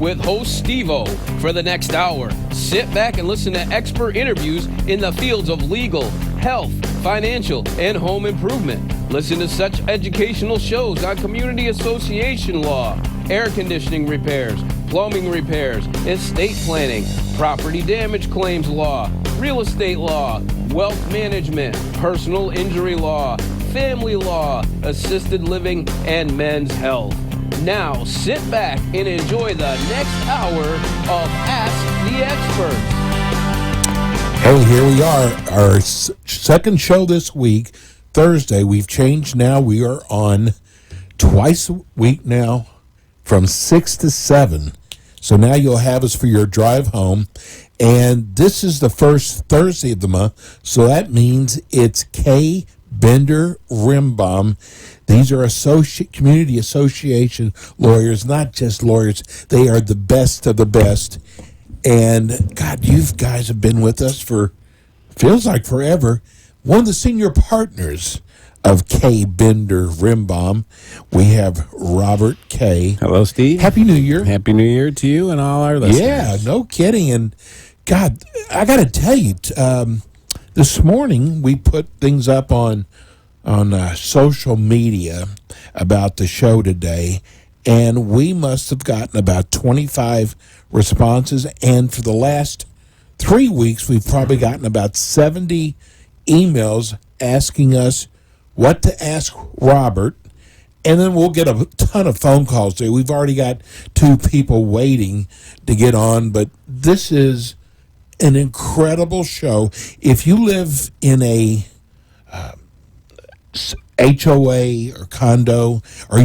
with host Steve-O for the next hour. Sit back and listen to expert interviews in the fields of legal, health, financial, and home improvement. Listen to such educational shows on community association law, air conditioning repairs, plumbing repairs, estate planning, property damage claims law, real estate law, wealth management, personal injury law, family law, assisted living, and men's health. Now, sit back and enjoy the next hour of Ask the Experts. Hey, here we are, our second show this week, Thursday. We've changed now. We are on twice a week now from 6 to 7. So now you'll have us for your drive home. And this is the first Thursday of the month, so that means it's K. Bender Rimbaum. These are community association lawyers, not just lawyers. They are the best of the best. And, God, you guys have been with us for, feels like forever. One of the senior partners of K. Bender Rimbaum, we have Robert K. Hello, Steve. Happy New Year. Happy New Year to you and all our listeners. Yeah, no kidding. And, God, I got to tell you, this morning we put things up on social media about the show today, and we must have gotten about 25 responses, and for the last 3 weeks we've probably gotten about 70 emails asking us what to ask Robert, and then we'll get a ton of phone calls today. We've already got 2 people waiting to get on, but this is an incredible show. If you live in a HOA or condo, or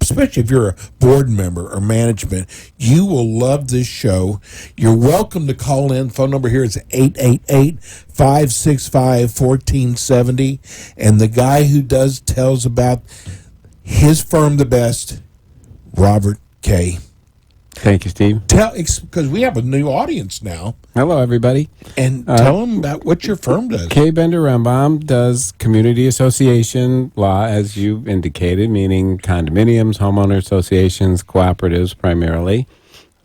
especially if you're a board member or management, you will love this show. You're welcome to call in. Phone number here is 888-565-1470. And the guy who tells about his firm the best, Robert K. Thank you, Steve. Because we have a new audience now. Hello, everybody. And tell them about what your firm does. K. Bender Rimbaum does community association law, as you indicated, meaning condominiums, homeowner associations, cooperatives primarily.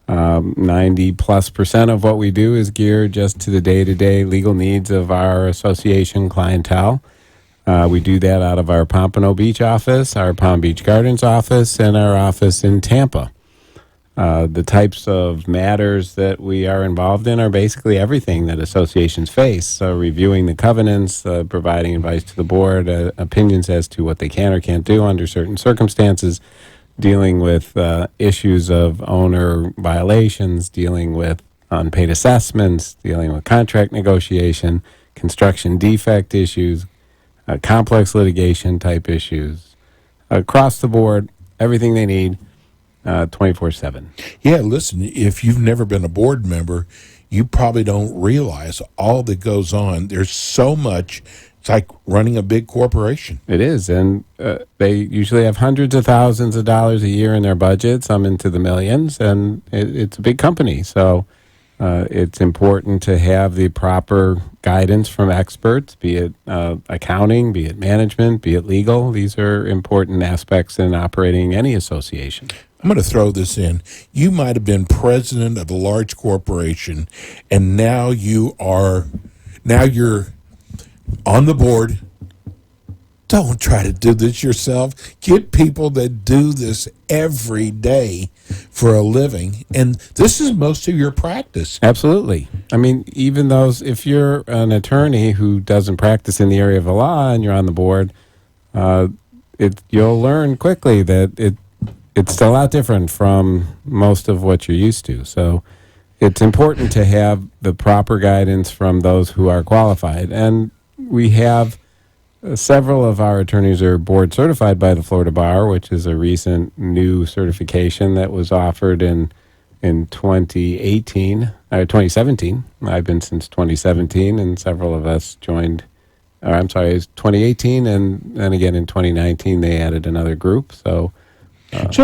90+% of what we do is geared just to the day-to-day legal needs of our association clientele. We do that out of our Pompano Beach office, our Palm Beach Gardens office, and our office in Tampa. The types of matters that we are involved in are basically everything that associations face. So reviewing the covenants, providing advice to the board, opinions as to what they can or can't do under certain circumstances, dealing with issues of owner violations, dealing with unpaid assessments, dealing with contract negotiation, construction defect issues, complex litigation type issues. Across the board, everything they need. 24/7. Yeah, listen, if you've never been a board member, you probably don't realize all that goes on. There's so much. It's like running a big corporation. It is, and they usually have hundreds of thousands of dollars a year in their budget, some into the millions, and it's a big company. So it's important to have the proper guidance from experts, be it accounting, be it management, be it legal. These are important aspects in operating any association. I'm going to throw this in. You might have been president of a large corporation, and now you're on the board. Don't try to do this yourself. Get people that do this every day for a living, and this is most of your practice. Absolutely. I mean, even those, if you're an attorney who doesn't practice in the area of the law and you're on the board, you'll learn quickly that it's a lot different from most of what you're used to. So it's important to have the proper guidance from those who are qualified. And we have several of our attorneys are board certified by the Florida Bar, which is a recent new certification that was offered in 2017. I've been since 2017, and several of us joined. It was 2018, and then again in 2019 they added another group. So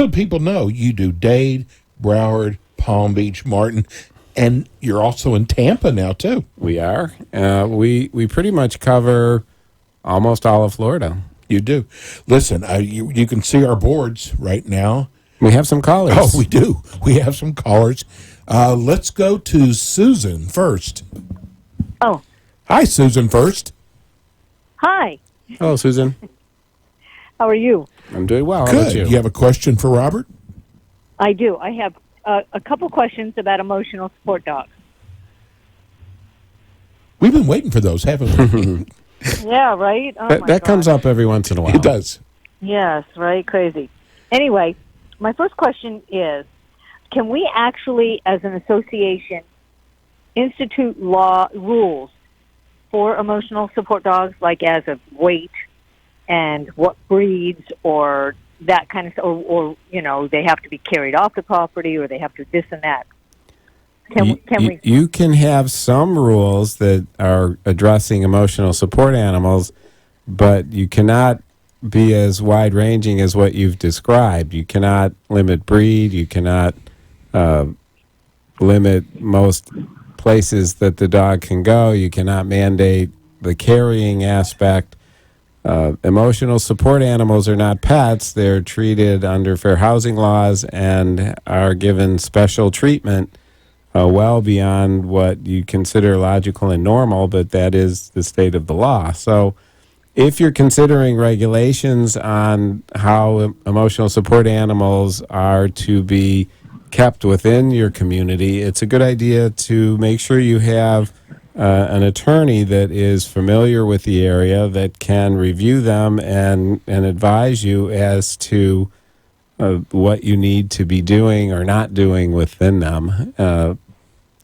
people know you do Dade, Broward, Palm Beach, Martin, and you're also in Tampa now too. We are. We pretty much cover almost all of Florida. You do. Listen, you can see our boards right now. We have some callers. Oh, we do. We have some callers. Let's go to Susan first. Oh, Hi, Susan first. hi. Hello, Susan. How are you? I'm doing well. How Good. about you? You have a question for Robert? I do. I have a couple questions about emotional support dogs. We've been waiting for those, haven't we? Yeah, right? Oh, my That comes gosh. up every once in a while. It does. Yes, right? Crazy. Anyway, my first question is, can we actually, as an association, institute rules for emotional support dogs, like as of weight and what breeds or that kind of stuff, or they have to be carried off the property or they have to this and that? You can have some rules that are addressing emotional support animals, but you cannot be as wide-ranging as what you've described. You cannot limit breed. You cannot limit most places that the dog can go. You cannot mandate the carrying aspect. Emotional support animals are not pets. They're treated under fair housing laws and are given special treatment well beyond what you consider logical and normal, but that is the state of the law. So if you're considering regulations on how emotional support animals are to be kept within your community, it's a good idea to make sure you have an attorney that is familiar with the area that can review them and advise you as to what you need to be doing or not doing within them.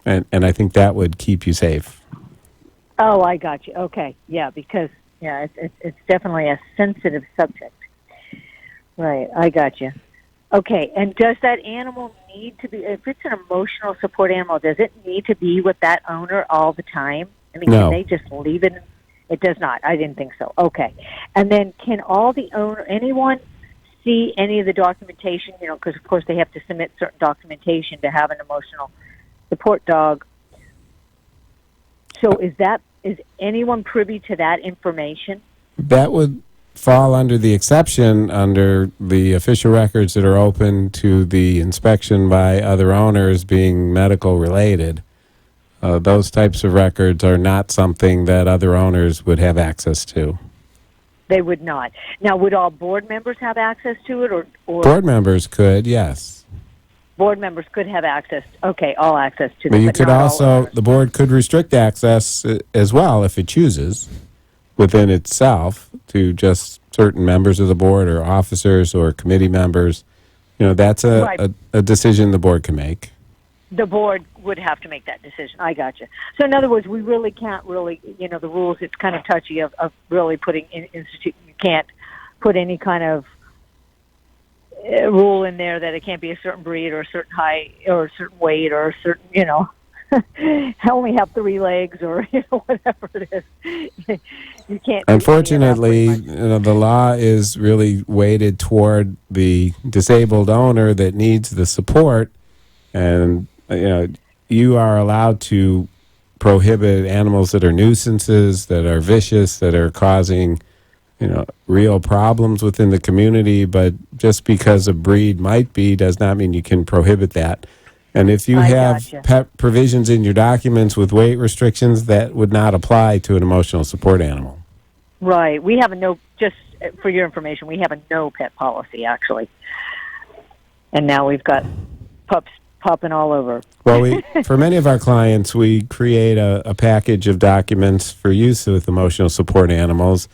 And I think that would keep you safe. Oh, I got you. Okay, yeah, because it's definitely a sensitive subject. Right, I got you. Okay, and does that animal need to be? If it's an emotional support animal, does it need to be with that owner all the time? I mean, No. Can they just leave it? It does not. I didn't think so. Okay, and then can anyone see any of the documentation? Because of course they have to submit certain documentation to have an emotional support dog. So is anyone privy to that information? That would fall under the exception under the official records that are open to the inspection by other owners being medical related. Those types of records are not something that other owners would have access to. They would not. Now, would all board members have access to it, or Board members could, yes. board members could have access? Okay, all access to But them, you but could not all also, owners. the board could restrict access as well if it chooses within itself to just certain members of the board or officers or committee members. That's Right. a decision the board can make. The board would have to make that decision. I got you. So in other words, we really can't really, the rules, it's kind of touchy of really putting institute. You can't put any kind of rule in there that it can't be a certain breed or a certain height or a certain weight or a certain, only have 3 legs or whatever it is. You can't. Unfortunately, the law is really weighted toward the disabled owner that needs the support, and you are allowed to prohibit animals that are nuisances, that are vicious, that are causing real problems within the community. But just because a breed might be does not mean you can prohibit that. And if you have gotcha. pet provisions in your documents with weight restrictions, that would not apply to an emotional support animal. Right. We have just for your information, we have a no pet policy, actually. And now we've got pups popping all over. Well, for many of our clients, we create a package of documents for use with emotional support animals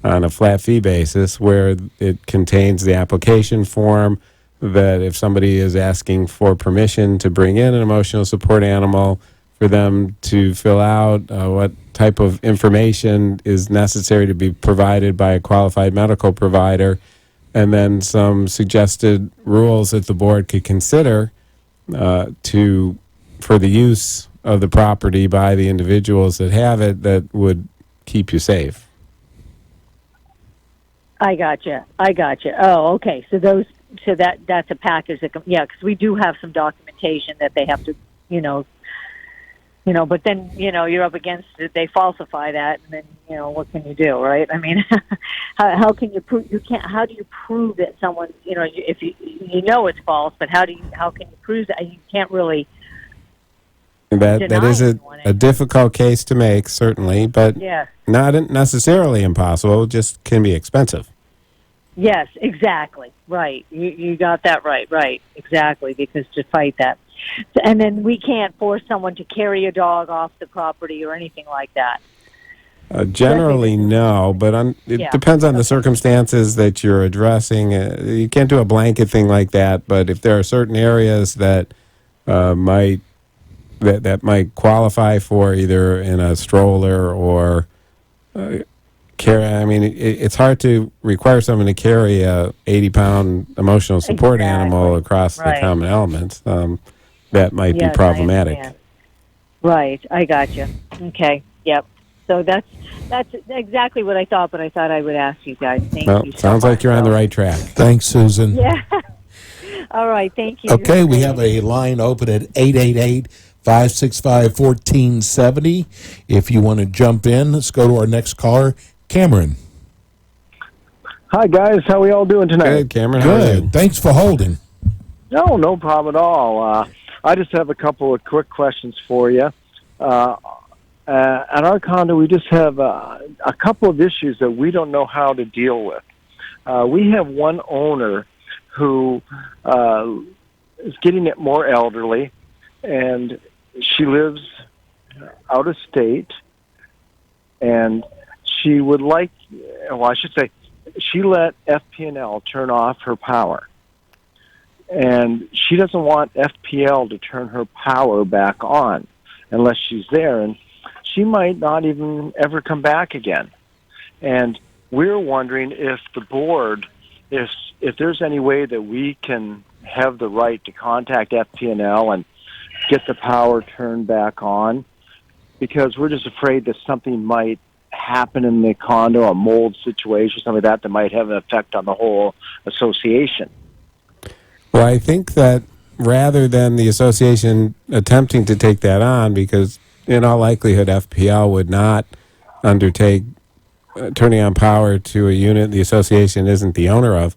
on a flat fee basis where it contains the application form that if somebody is asking for permission to bring in an emotional support animal, for them to fill out what type of information is necessary to be provided by a qualified medical provider, and then some suggested rules that the board could consider for the use of the property by the individuals that have it that would keep you safe. I gotcha. Oh, okay. So that's a package that, because we do have some documentation that they have to, But then, you're up against it. They falsify that, and then, what can you do, right? I mean, how can you prove? How do you prove that someone, if you know it's false, but how can you prove that? You can't really. That is a difficult case to make, certainly, but yes. Not necessarily impossible. Just can be expensive. Yes, exactly. Right. You got that right, exactly, because to fight that. And then we can't force someone to carry a dog off the property or anything like that. Generally, no, but it depends on the circumstances that you're addressing. You can't do a blanket thing like that, but if there are certain areas that might qualify for either in a stroller or carry. I mean, it's hard to require someone to carry a 80-pound emotional support animal across the common elements. That might be problematic. Right, I got you. Okay, yep. So that's exactly what I thought, but I thought I would ask you guys. Thank you so sounds much. like you're on the right track. Thanks, Susan. Yeah. All right, thank you. Okay, we have a line open at 888-565-1470. If you want to jump in, let's go to our next caller, Cameron. Hi, guys. How we all doing tonight? Good, Cameron. How are you? Good. Thanks for holding. No problem at all. I just have a couple of quick questions for you. At our condo, we just have a couple of issues that we don't know how to deal with. We have one owner who is getting it more elderly, and she lives out of state, and she would like, she let FP&L turn off her power. And she doesn't want FPL to turn her power back on unless she's there, and she might not even ever come back again. And we're wondering if the board, if there's any way that we can have the right to contact FP&L and get the power turned back on, because we're just afraid that something might happen in the condo, a mold situation, something like that might have an effect on the whole association. Well, I think that rather than the association attempting to take that on, because in all likelihood FPL would not undertake turning on power to a unit the association isn't the owner of,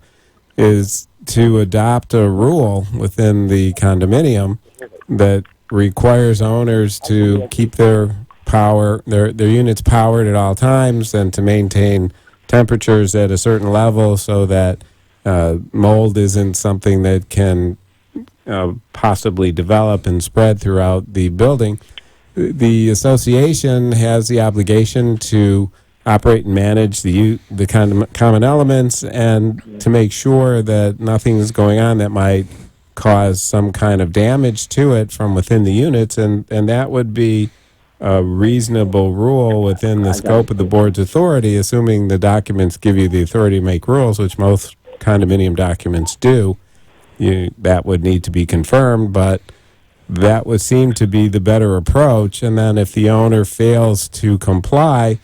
is to adopt a rule within the condominium that requires owners to keep their power, their units powered at all times, and to maintain temperatures at a certain level so that mold isn't something that can possibly develop and spread throughout the building. The association has the obligation to operate and manage the common elements and to make sure that nothing is going on that might cause some kind of damage to it from within the units, and that would be a reasonable rule within the scope of the board's authority, assuming the documents give you the authority to make rules, which most condominium documents do. That would need to be confirmed, but that would seem to be the better approach. And then if the owner fails to comply,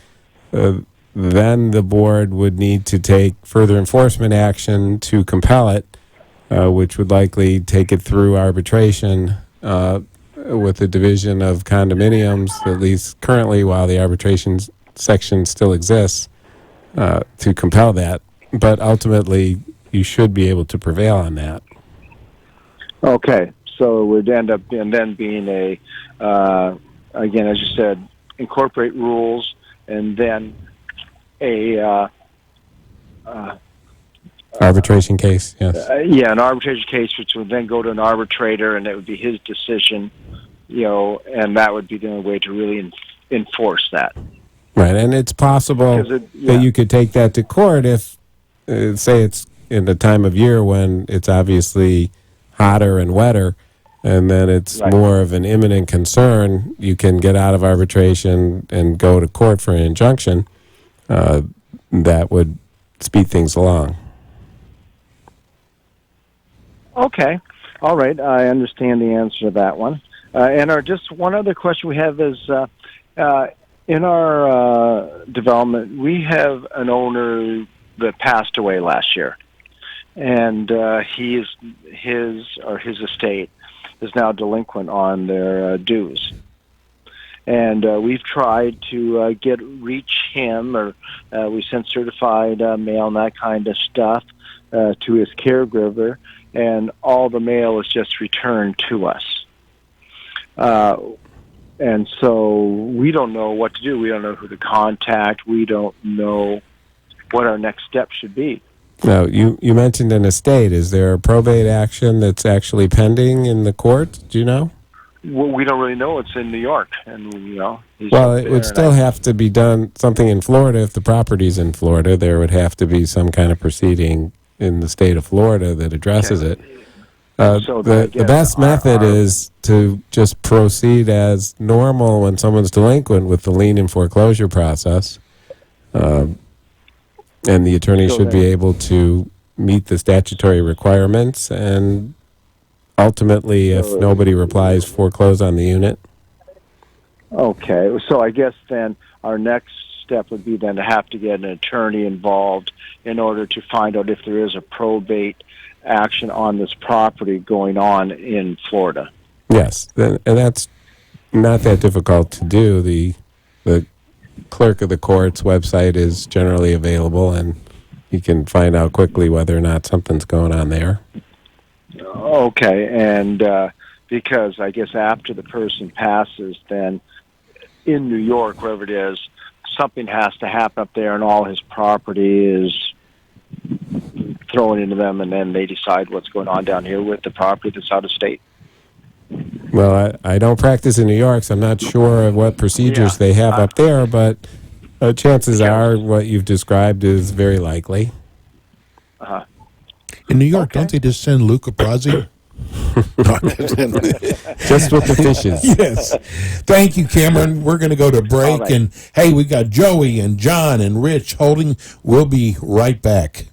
then the board would need to take further enforcement action to compel it, which would likely take it through arbitration with the Division of Condominiums, at least currently while the arbitration section still exists, to compel that. But ultimately, you should be able to prevail on that. Okay, so it would end up then being again, as you said, incorporate rules, and then arbitration case, yes. An arbitration case, which would then go to an arbitrator, and it would be his decision, and that would be the only way to really enforce that. Right, and it's possible that you could take that to court if, say it's in a time of year when it's obviously hotter and wetter, and then it's more of an imminent concern. You can get out of arbitration and go to court for an injunction. That would speed things along. Okay. All right. I understand the answer to that one. And just one other question we have is, in our development, we have an owner that passed away last year, and his estate is now delinquent on their dues. And we've tried to reach him, or we sent certified mail and that kind of stuff to his caregiver, and all the mail is just returned to us. And so we don't know what to do. We don't know who to contact. We don't know what our next step should be. Now, you mentioned an estate. Is there a probate action that's actually pending in the court? Do you know? Well, we don't really know. It's in New York, and he's Well, up it there, would still have to be done something in Florida. If the property's in Florida, there would have to be some kind of proceeding in the state of Florida that addresses it. So I the guess best method is to just proceed as normal when someone's delinquent with the lien and foreclosure process. And the attorney So should be then- able to meet the statutory requirements and ultimately, if nobody replies, foreclose on the unit. Okay, so I guess then our next step would be then to have to get an attorney involved in order to find out if there is a probate action on this property going on in Florida. Yes, and that's not that difficult to do. The clerk of the court's website is generally available, and you can find out quickly whether or not something's going on there. Okay, and because I guess after the person passes, then in New York, wherever it is, something has to happen up there, and all his property is thrown into them, and then they decide what's going on down here with the property that's out of state. Well, I don't practice in New York, so I'm not sure of what procedures they have up there, but chances are what you've described is very likely. In New York, don't they just send Luca Brasi? Just with the fishes. Yes. Thank you, Cameron. We're going to go to break. All right. And, hey, we got Joey and John and Rich holding. We'll be right back.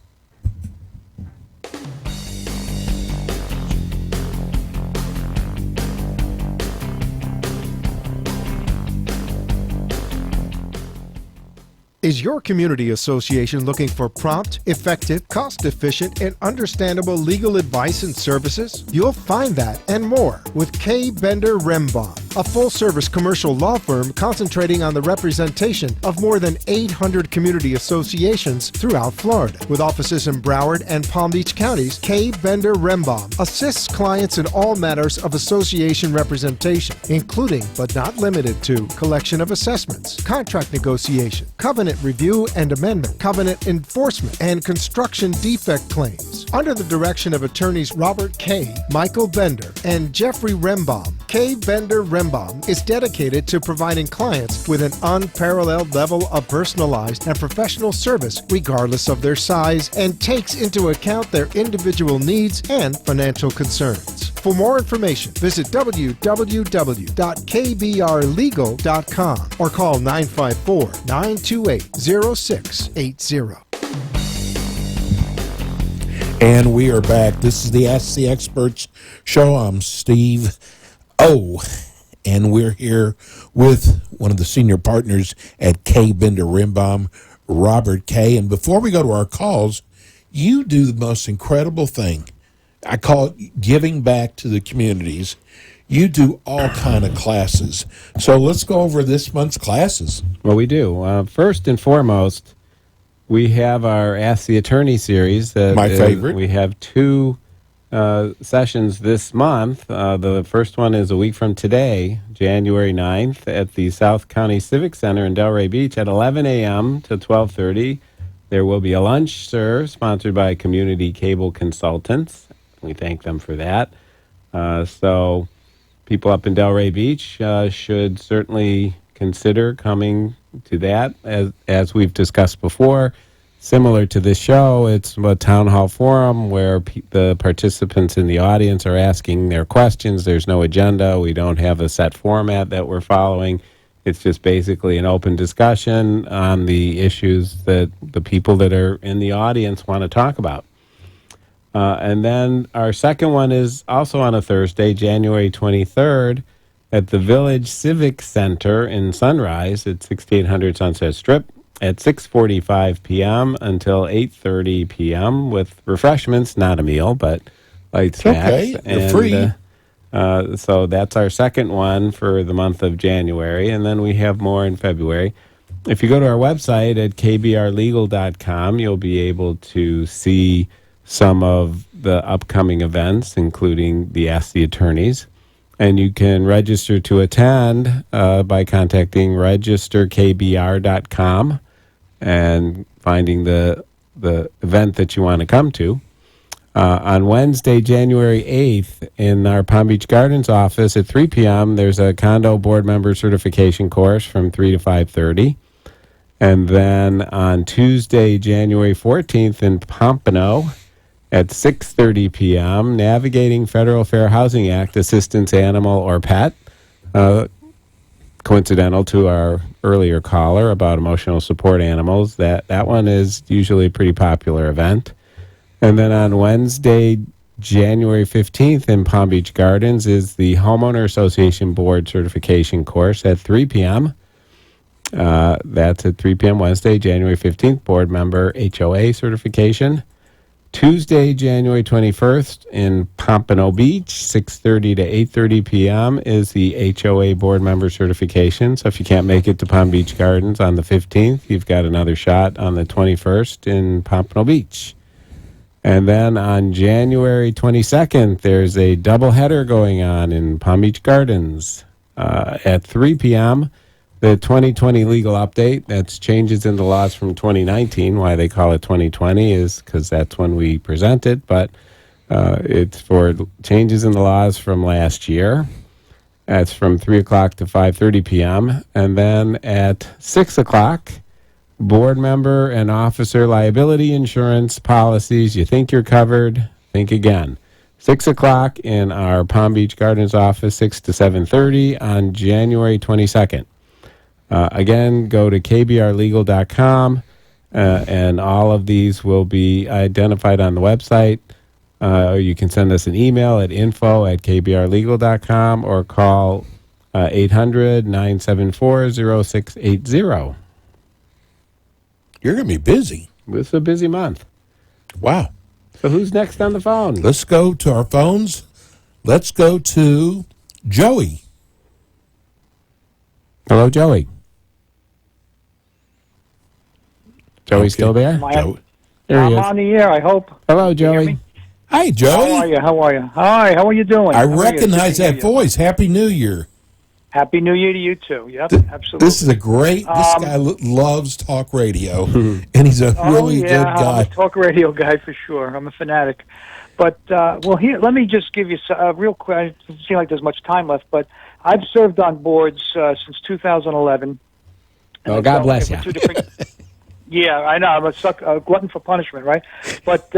Is your community association looking for prompt, effective, cost-efficient, and understandable legal advice and services? You'll find that and more with K. Bender Rembaum, a full-service commercial law firm concentrating on the representation of more than 800 community associations throughout Florida. With offices in Broward and Palm Beach counties, K. Bender Rembaum assists clients in all matters of association representation, including but not limited to collection of assessments, contract negotiation, covenant review and amendment, covenant enforcement, and construction defect claims. Under the direction of attorneys Robert K., Michael Bender, and Jeffrey Rembaum, K. Bender Rembaum is dedicated to providing clients with an unparalleled level of personalized and professional service regardless of their size, and takes into account their individual needs and financial concerns. For more information, visit www.kbrlegal.com or call 954-928-0680. And we are back. This is the Ask the Experts show. I'm Steve O. And we're here with one of the senior partners at K. Bender Rembaum, Robert K. And before we go to our calls, you do the most incredible thing. I call it giving back to the communities. You do all kind of classes. So let's go over this month's classes. Well, we do. First and foremost, we have our Ask the Attorney series. My favorite. We have two sessions this month. The first one is a week from today, January 9th, at the South County Civic Center in Delray Beach at 11 a.m. to 12:30. There will be a lunch served, sponsored by Community Cable Consultants. We thank them for that. So people up in Delray Beach should certainly consider coming to that. As we've discussed before, similar to this show, it's a town hall forum where the participants in the audience are asking their questions. There's no agenda. We don't have a set format that we're following. It's just basically an open discussion on the issues that the people that are in the audience want to talk about. And then our second one is also on a Thursday, January 23rd, at the Village Civic Center in Sunrise at 1600 Sunset Strip at 6:45 p.m. until 8:30 p.m. with refreshments, not a meal, but light snacks. okay. You're free. So that's our second one for the month of January, and then we have more in February. If you go to our website at kbrlegal.com, you'll be able to see some of the upcoming events, including the Ask the Attorneys. And you can register to attend by contacting registerkbr.com and finding the event that you want to come to. On Wednesday, January 8th, in our Palm Beach Gardens office at 3 p.m., there's a condo board member certification course from 3 to 5:30. And then on Tuesday, January 14th, in Pompano at 6:30 p.m., Navigating Federal Fair Housing Act Assistance Animal or Pet. Coincidental to our earlier caller about emotional support animals. That one is usually a pretty popular event. And then on Wednesday, January 15th in Palm Beach Gardens is the Homeowner Association Board Certification Course at 3 p.m. That's at 3 p.m. Wednesday, January 15th, board member HOA certification. Tuesday, January 21st in Pompano Beach, 6:30 to 8:30 p.m. is the HOA board member certification. So if you can't make it to Palm Beach Gardens on the 15th, you've got another shot on the 21st in Pompano Beach. And then on January 22nd, there's a doubleheader going on in Palm Beach Gardens at 3 p.m. The 2020 legal update, that's changes in the laws from 2019. Why they call it 2020 is because that's when we present it, but it's for changes in the laws from last year. That's from 3 o'clock to 5:30 p.m. And then at 6 o'clock, board member and officer liability insurance policies. You think you're covered? Think again. 6 o'clock in our Palm Beach Gardens office, 6 to 7:30 on January 22nd. Again, go to kbrlegal.com, and all of these will be identified on the website. You can send us an email at info@kbrlegal.com or call 800-974-0680. You're going to be busy. It's a busy month. Wow. So who's next on the phone? Let's go to our phones. Let's go to Joey. Hello, Joey. Joey Okay. still there? Joey. There he I'm is. on the air, I hope. Hello, Can you hear Joey. me? Hi, How are Joey. you? How are you? Hi, how are you doing? I How are you? recognize Good to that hear you. voice. Happy New Year. Happy New Year to you, too. Yep, absolutely. This is a great, this guy loves talk radio, and he's a really good I'm guy. a talk radio guy for sure. I'm a fanatic. But, well, here, let me just give you a real quick, it doesn't seem like there's much time left, but I've served on boards since 2011. And Oh, I've God dealt bless with you. 2 different Yeah, I know. I'm a glutton for punishment, right? But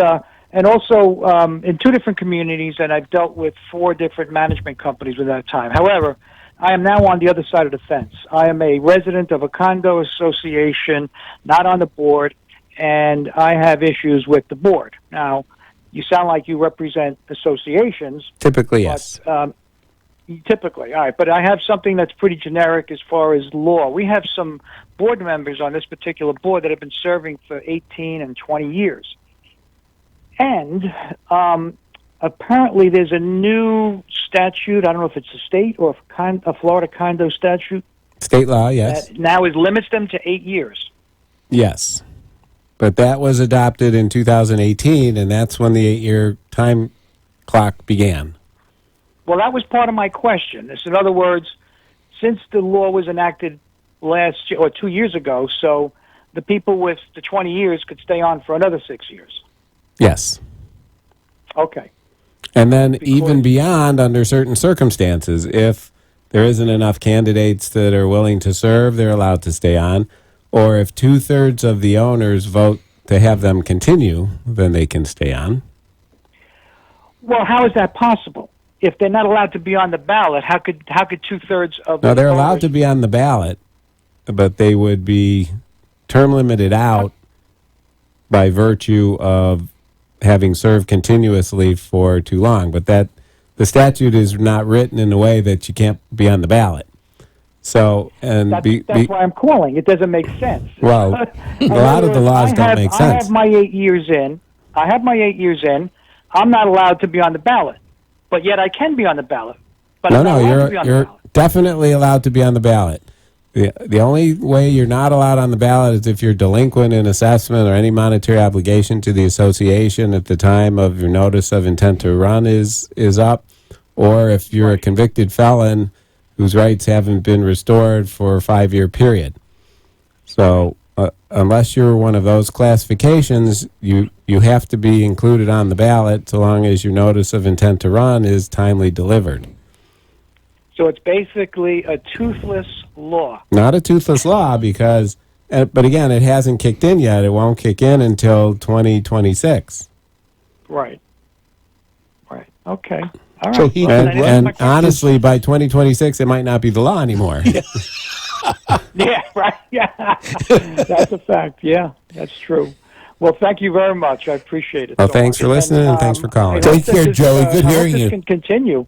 and also in 2 different communities, and I've dealt with 4 different management companies with that time. However, I am now on the other side of the fence. I am a resident of a condo association, not on the board, and I have issues with the board. Now, you sound like you represent associations. Typically, yes. But, typically, all right. But I have something that's pretty generic as far as law. We have some board members on this particular board that have been serving for 18 and 20 years. And apparently there's a new statute, I don't know if it's a state or a Florida condo statute, State law, yes. that now limits them to 8 years. Yes. But that was adopted in 2018, and that's when the 8-year time clock began. Well, that was part of my question. In other words, since the law was enacted last year or 2 years ago, so the people with the 20 years could stay on for another 6 years. Yes. Okay. And then even beyond, under certain circumstances, if there isn't enough candidates that are willing to serve, they're allowed to stay on. Or if 2/3 of the owners vote to have them continue, then they can stay on. Well, how is that possible? If they're not allowed to be on the ballot, how could 2/3 of No, the they're allowed voters- to be on the ballot, but they would be term limited out by virtue of having served continuously for too long. But that the statute is not written in a way that you can't be on the ballot. So, and That's why I'm calling. It doesn't make sense. well, a lot of the laws don't make I sense. have my 8 years in. I'm not allowed to be on the ballot. but yet I can be on the ballot. But No, I'm not no, allowed to be on the you're ballot. definitely allowed to be on the ballot. The only way you're not allowed on the ballot is if you're delinquent in assessment or any monetary obligation to the association at the time of your notice of intent to run is up, or if you're a convicted felon whose rights haven't been restored for a 5-year period. So unless you're one of those classifications, you have to be included on the ballot so long as your notice of intent to run is timely delivered. So it's basically a toothless law. Not a toothless law because, but again, it hasn't kicked in yet. It won't kick in until 2026. Right. Right. Okay. All right. So he Well, could then And that's my question. honestly, by 2026, it might not be the law anymore. Yeah, right. Yeah, that's a fact. Yeah, that's true. Well, thank you very much. I appreciate it. Well, so thanks much. for listening and thanks for calling. I hope Take care, this, Joey. Good I hope hearing this you. Can continue.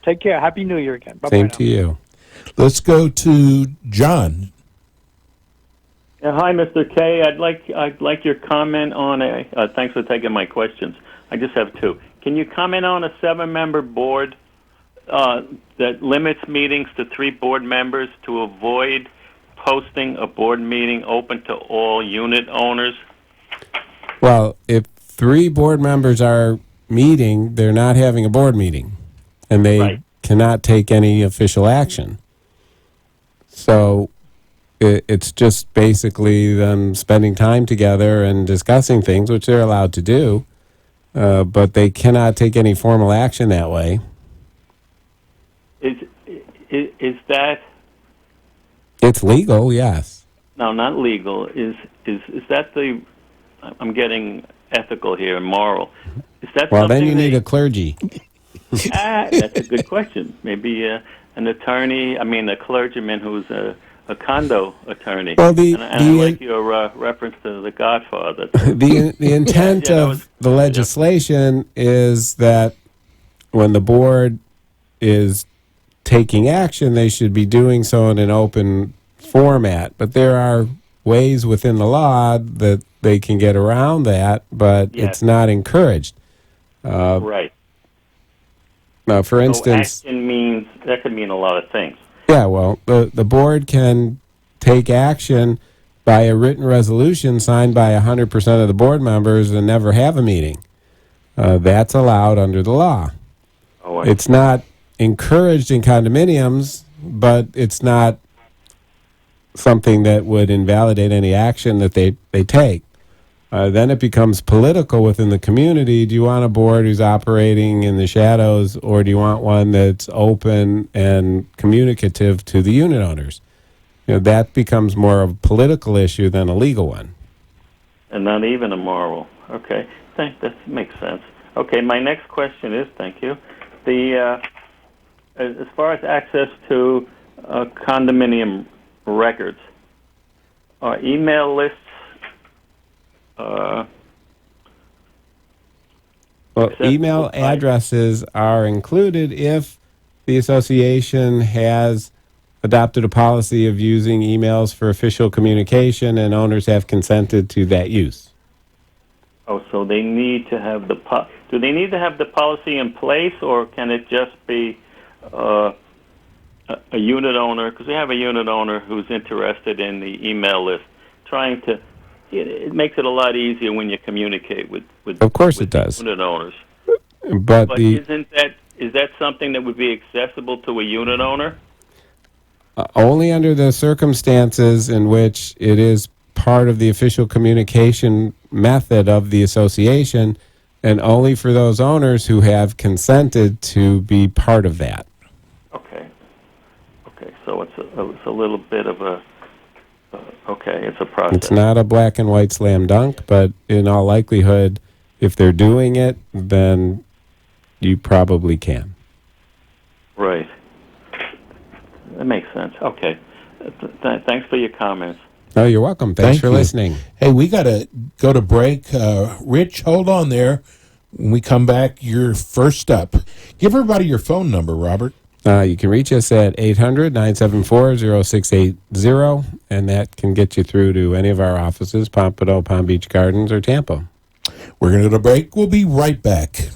Take care. Happy New Year again. Bye-bye Same now. to you. Let's go to John. Hi, Mr. K. I'd like your comment on thanks for taking my questions. I just have two. Can you comment on a 7-member board that limits meetings to 3 board members to avoid posting a board meeting open to all unit owners? Well, if 3 board members are meeting, they're not having a board meeting, and they Right. cannot take any official action. So it's just basically them spending time together and discussing things, which they're allowed to do, but they cannot take any formal action that way. Is that It's legal, yes. no, not legal? Is that the? I'm getting ethical here and moral. Is that Well, something then you need they- a clergy. That's a good question. Maybe an attorney. I mean, a clergyman who's a condo attorney. Well, and I like your reference to The Godfather. The intent Yeah, that of was- the legislation is that when the board is taking action, they should be doing so in an open format. But there are ways within the law that they can get around that, but Yes. it's not encouraged. Right. Now, for So instance, action means that could mean a lot of things. yeah, well, the board can take action by a written resolution signed by 100% of the board members and never have a meeting. That's allowed under the law. Oh, I It's not encouraged in condominiums, but it's not something that would invalidate any action that they take. Then it becomes political within the community. Do you want a board who's operating in the shadows, or do you want one that's open and communicative to the unit owners? You know, that becomes more of a political issue than a legal one. and not even a moral. Okay, that makes sense. Okay, my next question is, thank you, as far as access to condominium records, are email lists Well, Accessible email by- addresses are included if the association has adopted a policy of using emails for official communication and owners have consented to that use. Oh, so they need to have do they need to have the policy in place, or can it just be a unit owner? Because we have a unit owner who's interested in the email list, trying to. It makes it a lot easier when you communicate with Of course with it does. unit owners. But But the is that something that would be accessible to a unit owner? only under the circumstances in which it is part of the official communication method of the association, and only for those owners who have consented to be part of that. Okay. So it's a little bit of a. Okay, it's a process. It's not a black and white slam dunk, but in all likelihood, if they're doing it, then you probably can. Right. That makes sense. Okay. Thanks for your comments. Oh, you're welcome. Thanks Thank for you. listening. Hey, we got to go to break. Rich, hold on there. When we come back, you're first up. Give everybody your phone number, Robert. You can reach us at 800-974-0680, and that can get you through to any of our offices, Pompano, Palm Beach Gardens, or Tampa. We're going to go to break. We'll be right back.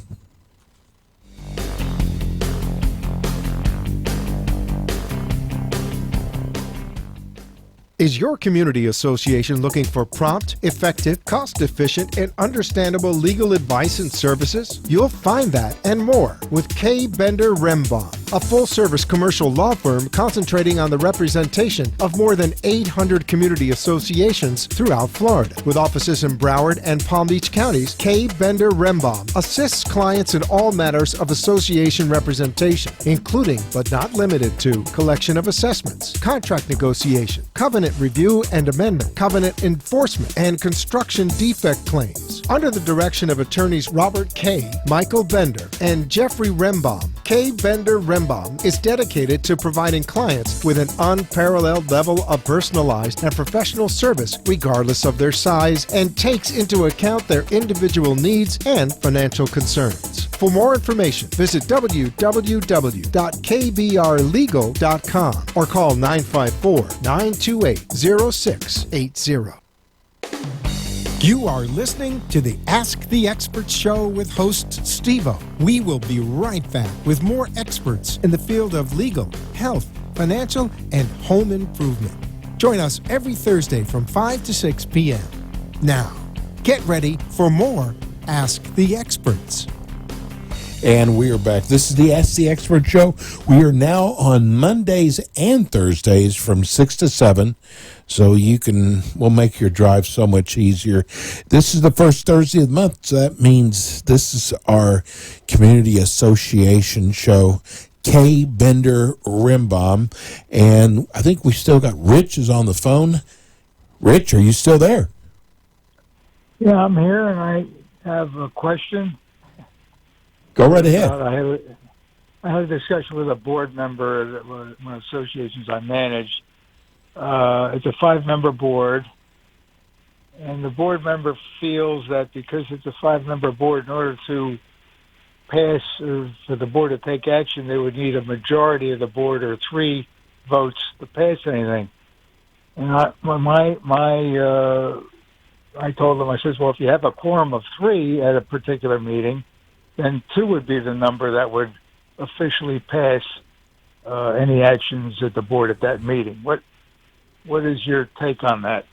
Is your community association looking for prompt, effective, cost-efficient, and understandable legal advice and services? You'll find that and more with K. Bender Rembaum, a full-service commercial law firm concentrating on the representation of more than 800 community associations throughout Florida. With offices in Broward and Palm Beach counties, K. Bender Rembaum assists clients in all matters of association representation, including but not limited to collection of assessments, contract negotiation, covenant review and amendment, covenant enforcement, and construction defect claims. Under the direction of attorneys Robert K., Michael Bender, and Jeffrey Rembaum, K. Bender Rembaum is dedicated to providing clients with an unparalleled level of personalized and professional service regardless of their size and takes into account their individual needs and financial concerns. For more information, visit www.kbrlegal.com or call 954-928-0680. You are listening to the Ask the Expert Show with host Steve-O. We will be right back with more experts in the field of legal, health, financial, and home improvement. Join us every Thursday from 5 to 6 p.m. Now, get ready for more Ask the Experts. And we are back. This is the Ask the Expert Show. We are now on Mondays and Thursdays from 6 to 7, so we'll make your drive so much easier. This is the first Thursday of the month, so that means this is our community association show, K. Bender Rembaum. And I think we still got Rich is on the phone. Rich, are you still there? Yeah, I'm here, and I have a question. Go right ahead. I had a discussion with a board member that one of the associations I manage. It's a 5-member board, and the board member feels that because it's a 5-member board, in order to pass or for the board to take action, they would need a majority of the board or 3 votes to pass anything. And I told them, I said, well, if you have a quorum of 3 at a particular meeting, then 2 would be the number that would officially pass any actions at the board at that meeting. What is your take on that?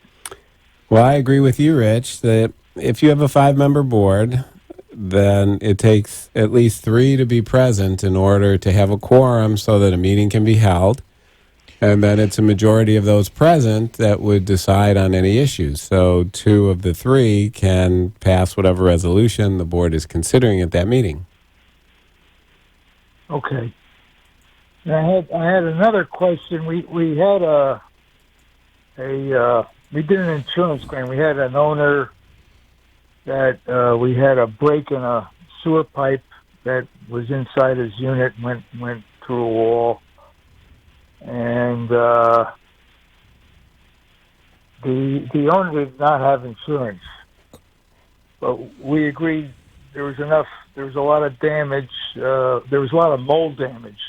Well, I agree with you, Rich, that if you have a 5-member board, then it takes at least 3 to be present in order to have a quorum so that a meeting can be held. And then it's a majority of those present that would decide on any issues. So 2 of the 3 can pass whatever resolution the board is considering at that meeting. Okay. And I had another question. We had we did an insurance claim. We had an owner that we had a break in a sewer pipe that was inside his unit, went through a wall. And the owner did not have insurance, but we agreed there was a lot of damage. There was a lot of mold damage.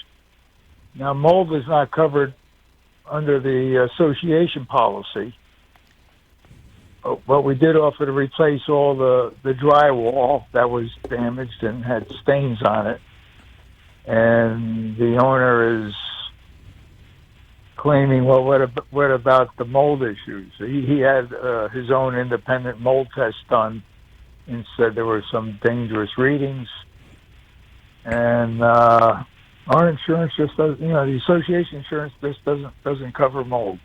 Now, mold is not covered under the association policy, but we did offer to replace all the drywall that was damaged and had stains on it. And the owner is claiming, well, what about the mold issues? He had his own independent mold test done and said there were some dangerous readings. And our insurance just doesn't, the association insurance just doesn't cover mold.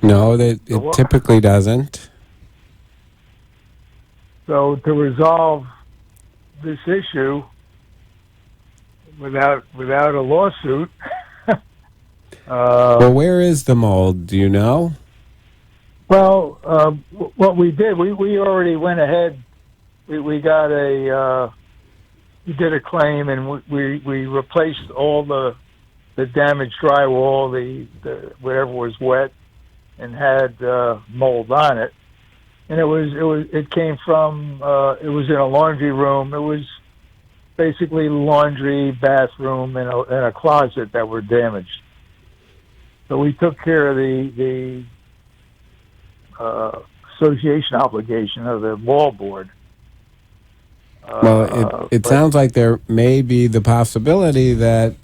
No, it typically doesn't. So to resolve this issue without a lawsuit. Well, where is the mold? Do you know? Well, what we did, we already went ahead. We got we did a claim, and we replaced all the damaged drywall, the whatever was wet, and had mold on it. And it came from it was in a laundry room. It was basically laundry, bathroom, and a closet that were damaged. So we took care of the association obligation of the wall board. Well, it sounds like there may be the possibility that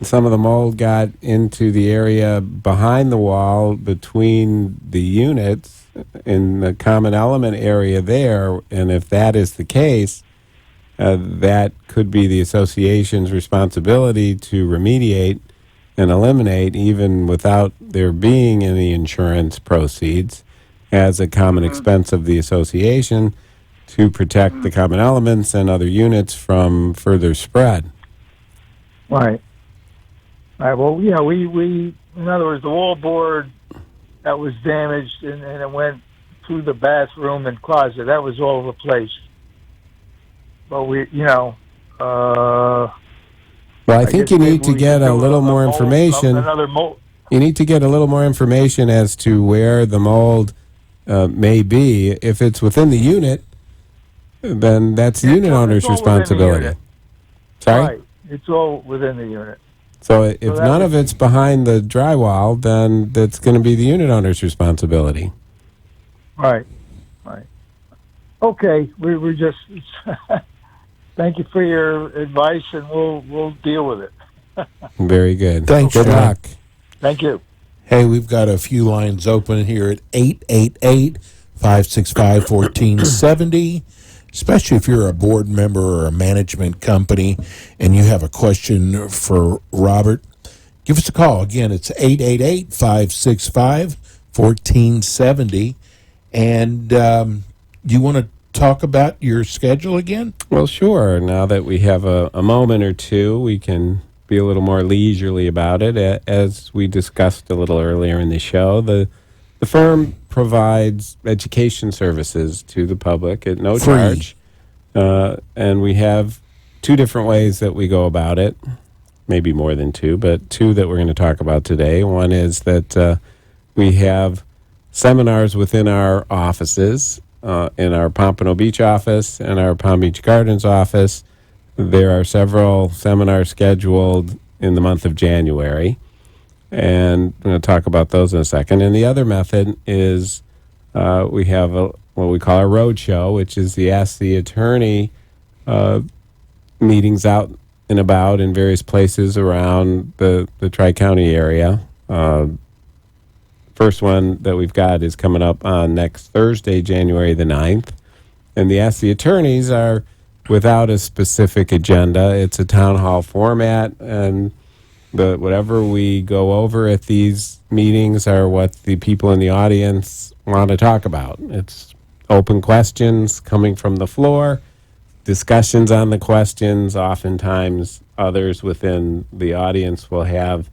some of the mold got into the area behind the wall between the units in the common element area there. And if that is the case, that could be the association's responsibility to remediate and eliminate, even without there being any insurance proceeds, as a common expense of the association to protect the common elements and other units from further spread. Right. All right. Well, yeah, we in other words, the wall board that was damaged and it went through the bathroom and closet, that was all replaced. But well, I think you need to get a little more information. You need to get a little more information as to where the mold may be. If it's within the unit, then that's the unit owner's responsibility. Sorry? Right. It's all within the unit. So if none of it's behind the drywall, then that's going to be the unit owner's responsibility. Right. Right. Okay. We're just... Thank you for your advice, and we'll deal with it. Very good. Thanks, Good John. luck. Thank you. Hey, we've got a few lines open here at 888-565-1470, especially if you're a board member or a management company and you have a question for Robert. Give us a call. Again, it's 888-565-1470. And you want to talk about your schedule again? Well, sure. Now that we have a moment or two, we can be a little more leisurely about it. As we discussed a little earlier in the show, the firm provides education services to the public at no charge. And we have two different ways that we go about it, maybe more than two, but two that we're going to talk about today. One is that we have seminars within our offices, in our Pompano Beach office and our Palm Beach Gardens office. There are several seminars scheduled in the month of January, and I'm going to talk about those in a second. And the other method is we have what we call our road show, which is the Ask the Attorney meetings out and about in various places around the Tri-County area. First one that we've got is coming up on next Thursday, January the 9th. And the Ask the Attorneys are without a specific agenda. It's a town hall format, and whatever we go over at these meetings are what the people in the audience want to talk about. It's open questions coming from the floor, discussions on the questions. Oftentimes, others within the audience will have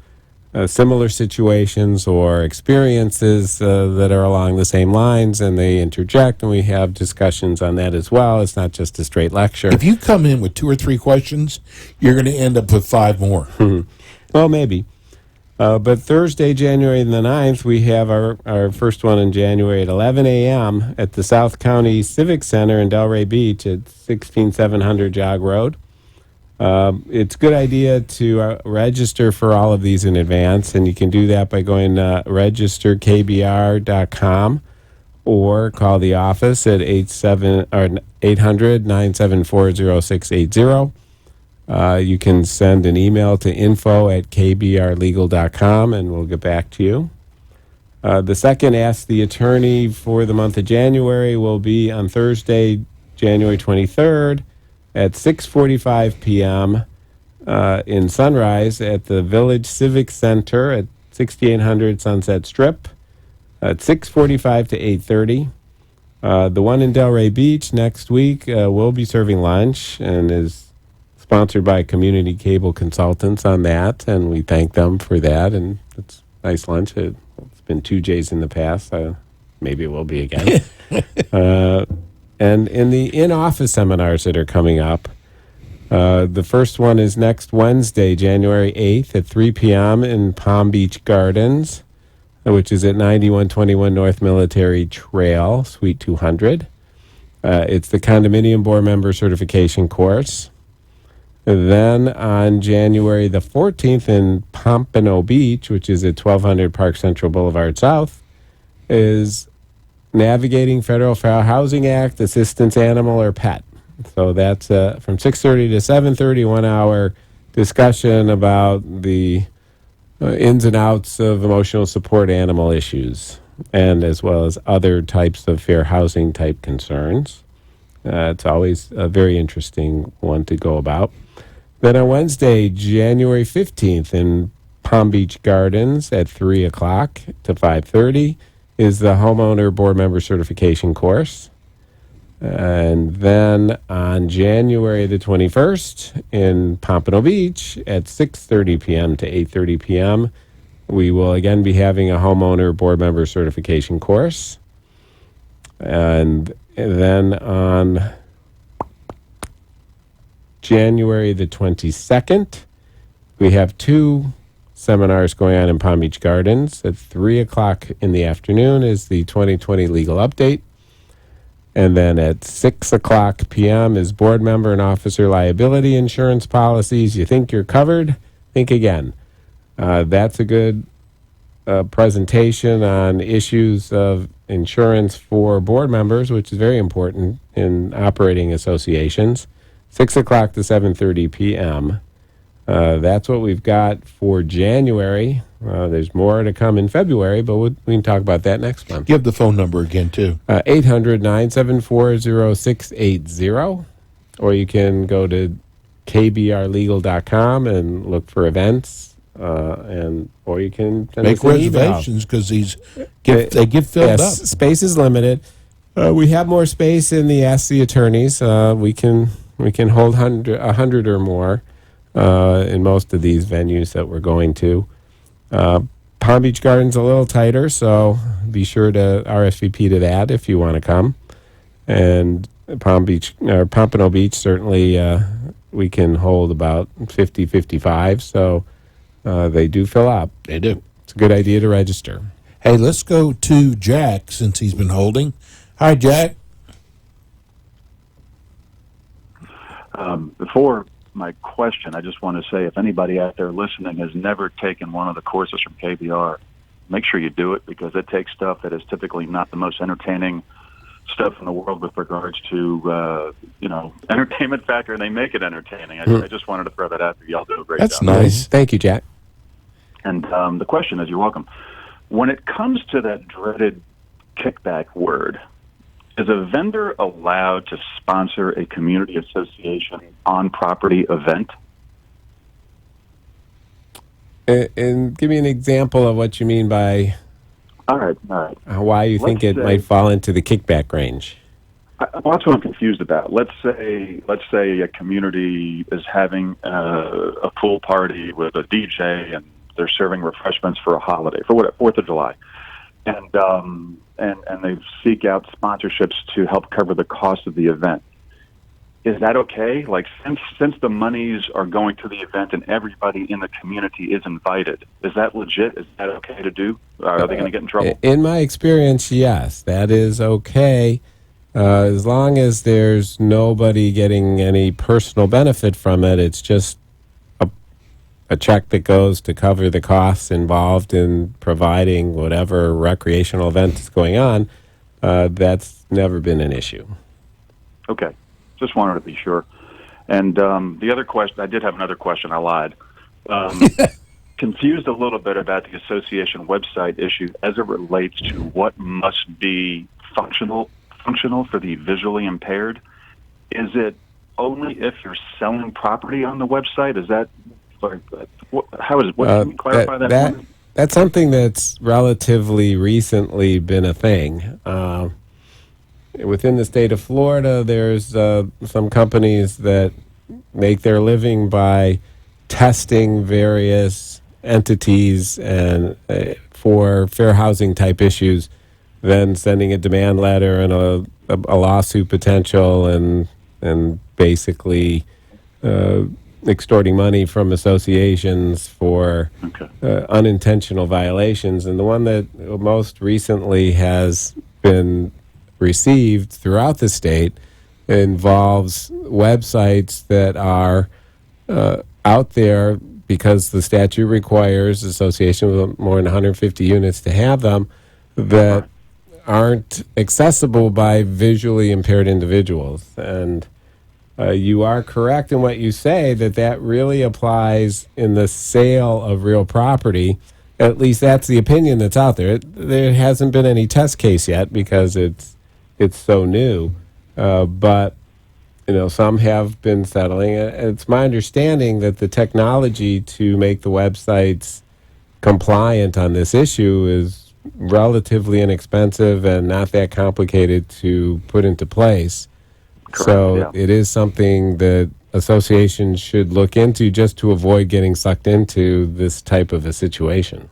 similar situations or experiences that are along the same lines, and they interject, and we have discussions on that as well. It's not just a straight lecture. If you come in with 2 or 3 questions, you're going to end up with 5 more. Well, maybe. But Thursday, January the 9th, we have our first one in January at 11 a.m. at the South County Civic Center in Delray Beach at 16700 Jog Road. It's a good idea to register for all of these in advance, and you can do that by going to registerkbr.com or call the office at 800-974-0680. You can send an email to info@kbrlegal.com, and we'll get back to you. The second Ask the Attorney for the month of January will be on Thursday, January 23rd, at 6:45 p.m. In Sunrise at the Village Civic Center at 6800 Sunset Strip at 6:45 to 8:30. The one in Delray Beach next week will be serving lunch and is sponsored by Community Cable Consultants on that, and we thank them for that. And it's nice lunch. It's been 2 J's in the past. Maybe it will be again. And in the in-office seminars that are coming up, the first one is next Wednesday, January 8th at 3 p.m. in Palm Beach Gardens, which is at 9121 North Military Trail, Suite 200. It's the Condominium Board Member Certification course. Then on January the 14th in Pompano Beach, which is at 1200 Park Central Boulevard South, is Navigating Federal Fair Housing Act, Assistance Animal or Pet. So that's from 6:30 to 7:30, 1 hour discussion about the ins and outs of emotional support animal issues, and as well as other types of fair housing type concerns. It's always a very interesting one to go about. Then on Wednesday, January 15th, in Palm Beach Gardens at 3 o'clock to 5:30 is the homeowner board member certification course. And then on January the 21st in Pompano Beach at 6:30 p.m. to 8:30 p.m., we will again be having a homeowner board member certification course. And then on January the 22nd, we have 2 seminars going on in Palm Beach Gardens. At 3 o'clock in the afternoon is the 2020 legal update. And then at 6 o'clock p.m. is board member and officer liability insurance policies. You think you're covered? Think again. That's a good presentation on issues of insurance for board members, which is very important in operating associations. 6 o'clock to 7:30 p.m. That's what we've got for January. There's more to come in February, but we can talk about that next month. Give the phone number again, too. 800-974-0680. Or you can go to kbrlegal.com and look for events. Or you can make reservations because they get filled up. Space is limited. We have more space in the Ask the Attorneys. We can hold 100 or more in most of these venues that we're going to. Palm Beach Gardens a little tighter, so be sure to RSVP to that if you want to come. And Pompano Beach, certainly we can hold about 50, 55, so they do fill up. They do. It's a good idea to register. Hey, let's go to Jack since he's been holding. Hi, Jack. Before my question, I just want to say if anybody out there listening has never taken one of the courses from KBR, make sure you do it because it takes stuff that is typically not the most entertaining stuff in the world with regards to, entertainment factor, and they make it entertaining. I just wanted to throw that out there. Y'all do a great job. That's nice. Thank you, Jack. And the question is, you're welcome. When it comes to that dreaded kickback word, is a vendor allowed to sponsor a community association on-property event? And give me an example of what you mean by All right. why you think it might fall into the kickback range. Well, that's what I'm confused about. Let's say a community is having a pool party with a DJ and they're serving refreshments for a holiday, for 4th of July. And they seek out sponsorships to help cover the cost of the event. Is that okay? Like, since the monies are going to the event and everybody in the community is invited, is that legit? Is that okay to do? Are they going to get in trouble? In my experience, yes, that is okay. As long as there's nobody getting any personal benefit from it, it's just a check that goes to cover the costs involved in providing whatever recreational event is going on. That's never been an issue. Okay. Just wanted to be sure. And the other question, I did have another question. I lied. Confused a little bit about the association website issue as it relates to what must be functional for the visually impaired. Is it only if you're selling property on the website? Is that how is it? Can you clarify that? That's something that's relatively recently been a thing. Within the state of Florida, there's some companies that make their living by testing various entities and for fair housing type issues, then sending a demand letter and a lawsuit potential and basically extorting money from associations for unintentional violations. And the one that most recently has been received throughout the state involves websites that are out there because the statute requires associations with more than 150 units to have them that aren't accessible by visually impaired individuals. And You are correct in what you say that really applies in the sale of real property. At least that's the opinion that's out there. There hasn't been any test case yet because it's so new. But some have been settling. It's my understanding that the technology to make the websites compliant on this issue is relatively inexpensive and not that complicated to put into place. Correct, so yeah. it is something that associations should look into just to avoid getting sucked into this type of a situation.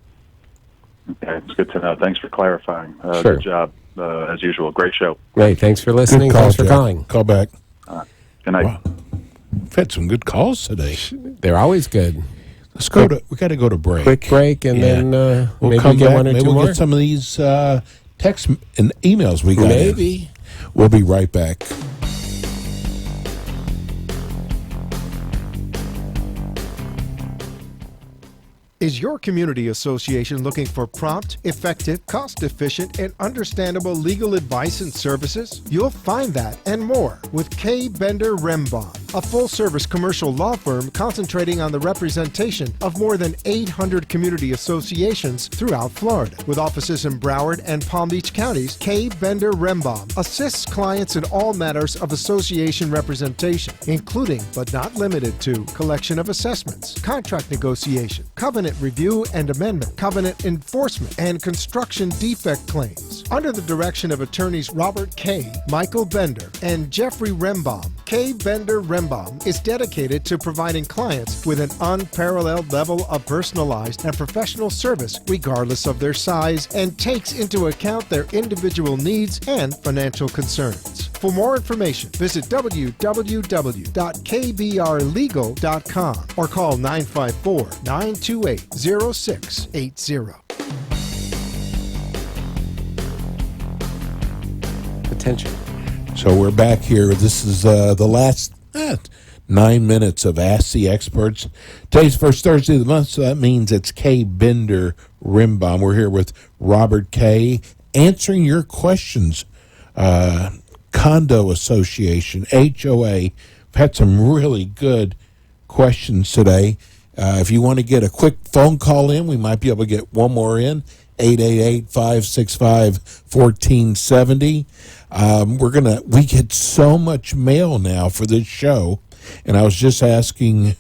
Okay, it's good to know. Thanks for clarifying. Sure. Good job, as usual. Great show. Hey, thanks for listening. Good call, Thanks for Jack. calling. Call back. Good night. Wow. We've had some good calls today. They're always good. Let's go to. We got to go to break. Quick break, and Yeah. then We'll maybe come get back. one or Maybe two we'll more. get some of these texts and emails we got. in. Maybe. We'll be right back. Is your community association looking for prompt, effective, cost-efficient, and understandable legal advice and services? You'll find that and more with K. Bender Rembaum, a full-service commercial law firm concentrating on the representation of more than 800 community associations throughout Florida. With offices in Broward and Palm Beach counties, K. Bender Rembaum assists clients in all matters of association representation, including but not limited to collection of assessments, contract negotiation, covenant review and amendment, covenant enforcement, and construction defect claims. Under the direction of attorneys Robert K., Michael Bender, and Jeffrey Rembaum, K. Bender Rembaum is dedicated to providing clients with an unparalleled level of personalized and professional service regardless of their size and takes into account their individual needs and financial concerns. For more information, visit www.kbrlegal.com or call 954-928-0680. Attention. So we're back here. This is the last 9 minutes of Ask the Experts. Today's first Thursday of the month, so that means it's K. Bender Rimbaum. We're here with Robert K. answering your questions. Condo Association, HOA. We've had some really good questions today. If you want to get a quick phone call in, we might be able to get one more in. 888-565-1470. We get so much mail now for this show, and I was just asking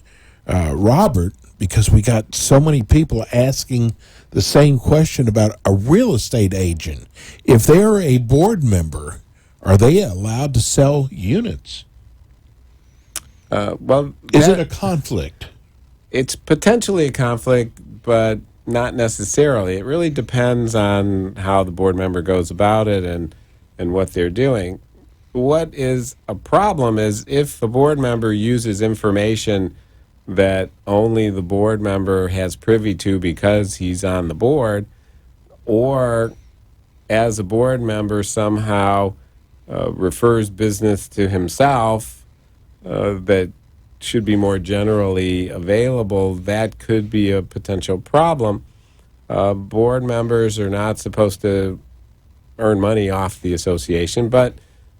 Robert, because we got so many people asking the same question about a real estate agent. If they're a board member, are they allowed to sell units? Is it a conflict? It's potentially a conflict, but not necessarily. It really depends on how the board member goes about it and what they're doing. What is a problem is if the board member uses information that only the board member has privy to because he's on the board, or as a board member somehow refers business to himself that should be more generally available, that could be a potential problem. Board members are not supposed to earn money off the association, but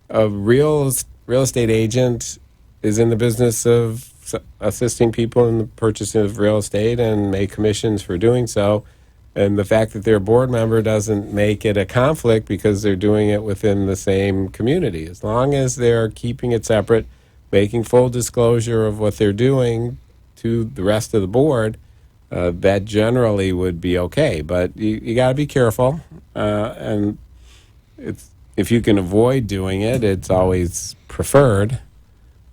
a real estate agent is in the business of assisting people in the purchase of real estate and make commissions for doing so. And the fact that they're a board member doesn't make it a conflict because they're doing it within the same community. As long as they're keeping it separate, making full disclosure of what they're doing to the rest of the board, that generally would be okay. But you got to be careful. And if you can avoid doing it, it's always preferred.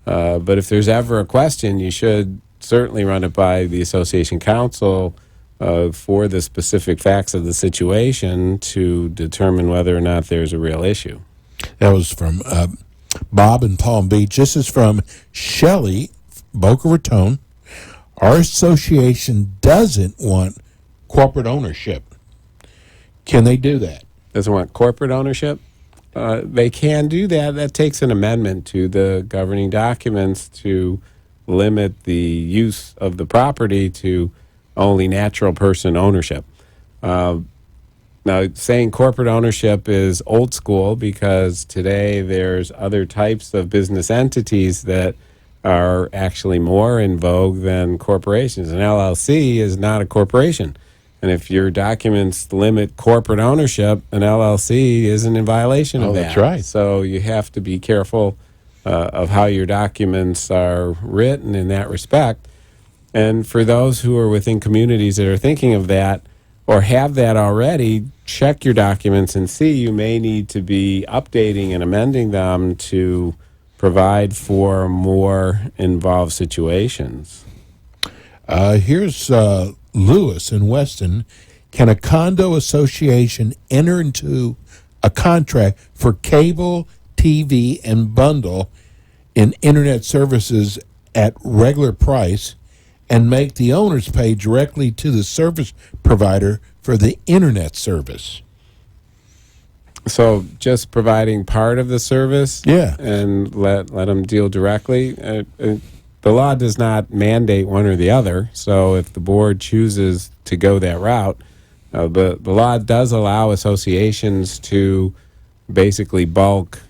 But if there's ever a question, you should certainly run it by the association council for the specific facts of the situation to determine whether or not there's a real issue. That was from Bob in Palm Beach. This is from Shelley, Boca Raton. Our association doesn't want corporate ownership. Can they do that? Doesn't want corporate ownership? They can do that. That takes an amendment to the governing documents to limit the use of the property to only natural person ownership. Now, saying corporate ownership is old school because today there's other types of business entities that are actually more in vogue than corporations. An LLC is not a corporation. And if your documents limit corporate ownership, an LLC isn't in violation of that. That's right. So you have to be careful of how your documents are written in that respect. And for those who are within communities that are thinking of that or have that already, check your documents and see you may need to be updating and amending them to provide for more involved situations. Here's Lewis in Weston. Can a condo association enter into a contract for cable, TV, and bundle in internet services at regular price and make the owners pay directly to the service provider for the internet service? So just providing part of the service, Yeah. and let them deal directly. The law does not mandate one or the other. So if the board chooses to go that route, the law does allow associations to basically bulk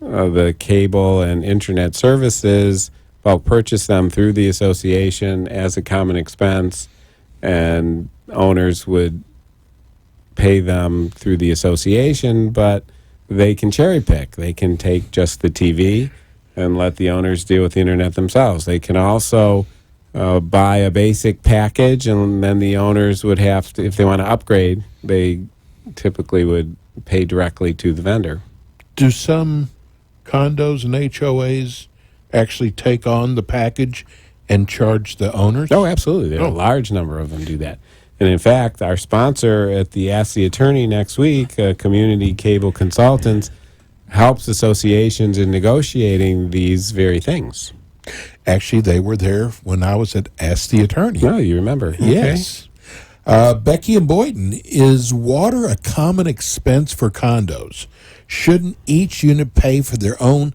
the cable and internet services, bulk purchase them through the association as a common expense, and owners would pay them through the association, but they can cherry pick. They can take just the TV and let the owners deal with the internet themselves. They can also buy a basic package, and then the owners would have to, if they want to upgrade, they typically would pay directly to the vendor. Do some condos and HOAs actually take on the package and charge the owners? Oh, absolutely. A large number of them do that. And in fact, our sponsor at the Ask the Attorney next week, Community Cable Consultants, helps associations in negotiating these very things. Actually, they were there when I was at Ask the Attorney. No, you remember. Yes. Becky and Boynton, is water a common expense for condos? Shouldn't each unit pay for their own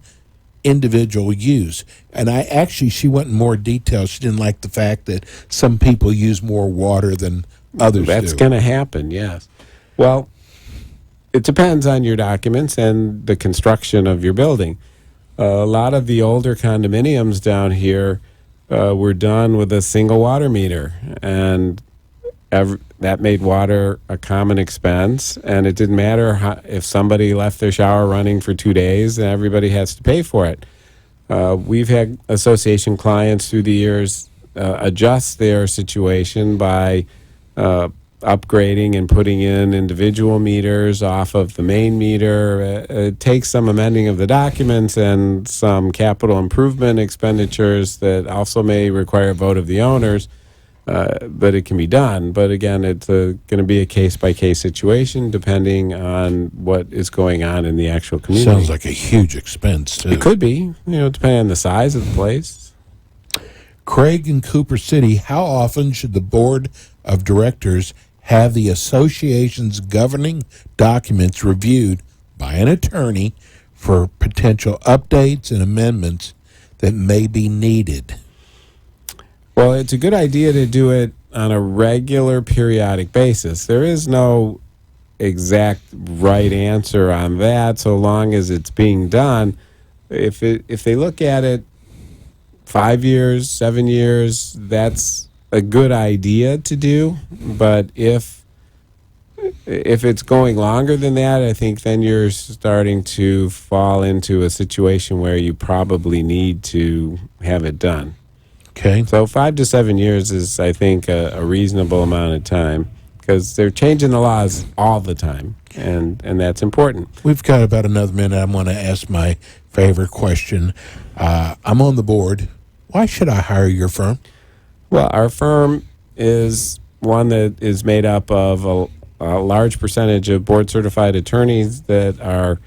individual use? And she went in more detail. She didn't like the fact that some people use more water than others That's do. going to happen, yes. Well, it depends on your documents and the construction of your building. A lot of the older condominiums down here were done with a single water meter, and that made water a common expense, and it didn't matter if somebody left their shower running for 2 days, and everybody has to pay for it. We've had association clients through the years adjust their situation by upgrading and putting in individual meters off of the main meter. It takes some amending of the documents and some capital improvement expenditures that also may require a vote of the owners, but it can be done. But again, it's going to be a case-by-case situation depending on what is going on in the actual community. Sounds like a huge expense, too. It could be, depending on the size of the place. Craig in Cooper City, how often should the board of directors have the association's governing documents reviewed by an attorney for potential updates and amendments that may be needed? Well, it's a good idea to do it on a regular, periodic basis. There is no exact right answer on that, so long as it's being done. If they look at it 5 years, 7 years, that's a good idea to do. But if it's going longer than that, I think then you're starting to fall into a situation where you probably need to have it done. Okay. So 5 to 7 years is, I think, a reasonable amount of time, because they're changing the laws all the time, and that's important. We've got about another minute. I'm going to ask my favorite question. I'm on the board. Why should I hire your firm? Well, our firm is one that is made up of a large percentage of board-certified attorneys that are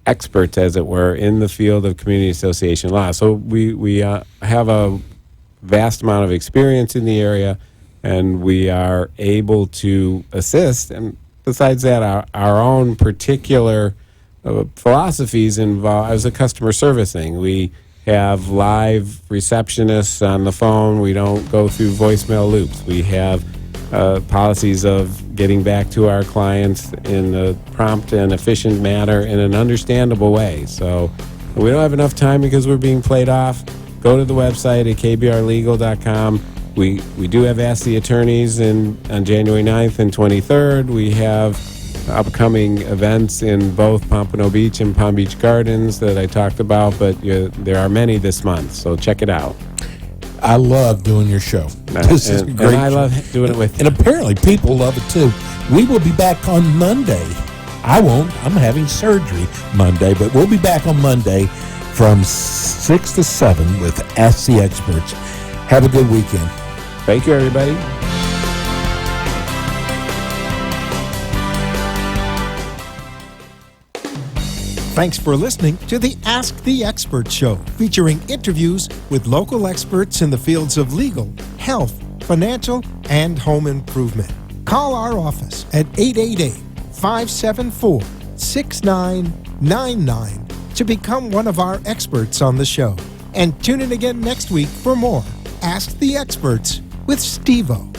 experts, as it were, in the field of community association law. So we have a vast amount of experience in the area, and we are able to assist. And besides that, our own particular philosophies involve as a customer service thing. We have live receptionists on the phone. We don't go through voicemail loops. We have policies of getting back to our clients in a prompt and efficient manner in an understandable way. So we don't have enough time because we're being played off. Go to the website at kbrlegal.com. We do have Ask the Attorneys on January 9th and 23rd. We have upcoming events in both Pompano Beach and Palm Beach Gardens that I talked about, but there are many this month, so check it out. I love doing your show. This is a great and I show. love doing it with you. And apparently people love it too. We will be back on Monday. I won't. I'm having surgery Monday, but we'll be back on Monday from 6 to 7 with Ask the Experts. Have a good weekend. Thank you, everybody. Thanks for listening to the Ask the Expert Show, featuring interviews with local experts in the fields of legal, health, financial, and home improvement. Call our office at 888-574-6999 to become one of our experts on the show. And tune in again next week for more Ask the Experts with Steve-O.